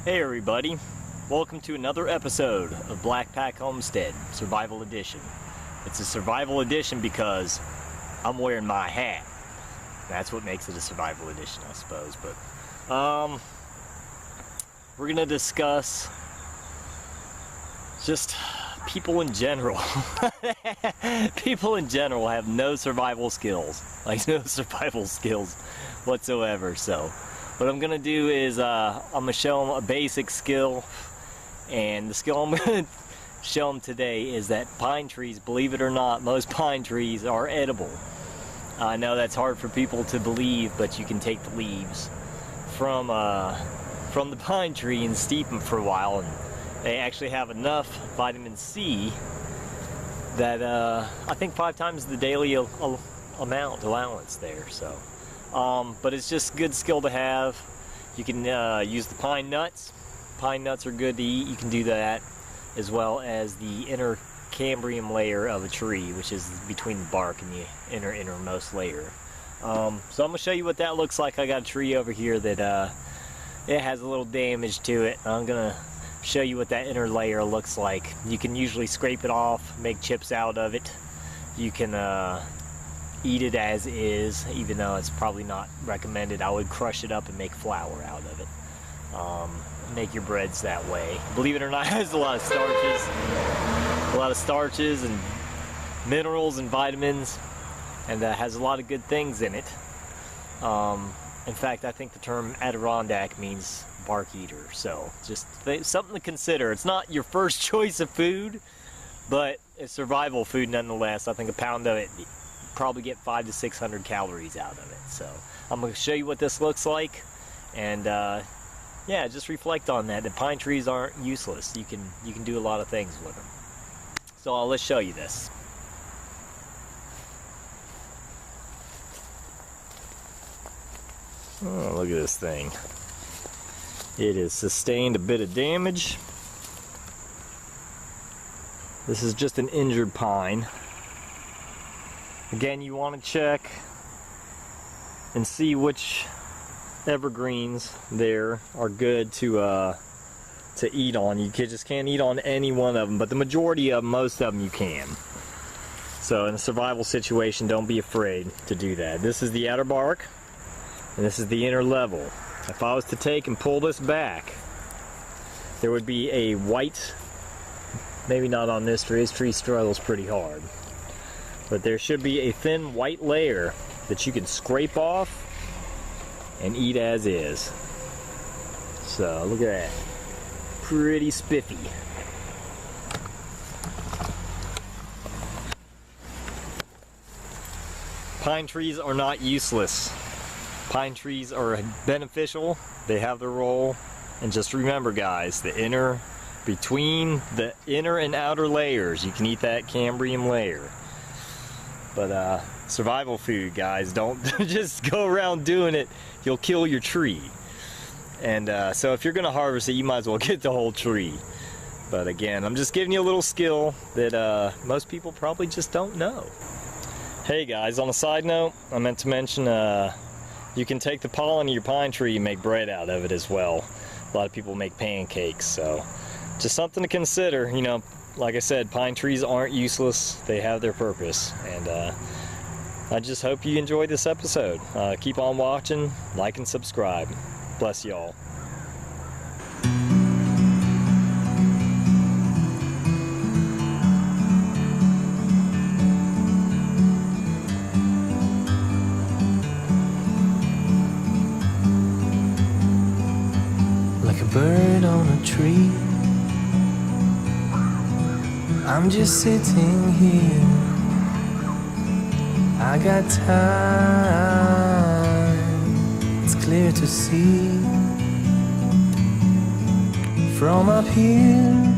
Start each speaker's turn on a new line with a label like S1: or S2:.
S1: Hey everybody, welcome to another episode of Blackpack Homestead Survival Edition. It's a survival edition because I'm wearing my hat. That's what makes it a survival edition, I suppose. But we're gonna discuss just people in general. People in general have no survival skills, whatsoever. So what I'm gonna do is I'm gonna show them a basic skill, and the skill I'm gonna show them today is that pine trees, believe it or not, most pine trees are edible. I know that's hard for people to believe, but you can take the leaves from the pine tree and steep them for a while, and they actually have enough vitamin C that I think 5 times the daily allowance there. So but it's just a good skill to have. You can use the pine nuts. Pine nuts are good to eat. You can do that, as well as the inner cambium layer of a tree, which is between the bark and the innermost layer. So I'm going to show you what that looks like. I got a tree over here that it has a little damage to it. I'm going to show you what that inner layer looks like. You can usually scrape it off, make chips out of it. You can eat it as is, even though it's probably not recommended. I would crush it up and make flour out of it. Make your breads that way. Believe it or not, it has a lot of starches and minerals and vitamins, and has a lot of good things in it. In fact, I think the term Adirondack means bark eater, so just something to consider. It's not your first choice of food, but it's survival food nonetheless. I think a pound of it, probably get 500 to 600 calories out of it. So I'm going to show you what this looks like, and yeah, just reflect on that. The pine trees aren't useless. You can do a lot of things with them. So let's show you this. Oh, look at this thing. It has sustained a bit of damage. This is just an injured pine. Again, you want to check and see which evergreens there are good to eat on. You just can't eat on any one of them, but the majority of them, most of them, you can. So in a survival situation, don't be afraid to do that. This is the outer bark, and this is the inner level. If I was to take and pull this back, there would be a white, maybe not on this tree. This tree struggles pretty hard, but there should be a thin white layer that you can scrape off and eat as is. So look at that, pretty spiffy. Pine trees are not useless. Pine trees are beneficial. They have their role. And just remember, guys, between the inner and outer layers, you can eat that cambium layer. But survival food, guys, don't just go around doing it. You'll kill your tree. And so if you're gonna harvest it, you might as well get the whole tree. But again, I'm just giving you a little skill that most people probably just don't know. Hey guys, on a side note, I meant to mention you can take the pollen of your pine tree and make bread out of it as well. A lot of people make pancakes, so just something to consider. You know, like I said, pine trees aren't useless. They have their purpose, and I just hope you enjoyed this episode. Keep on watching, like and subscribe. Bless y'all.
S2: Like a bird on a tree, I'm just sitting here. I got time, it's clear to see from up here.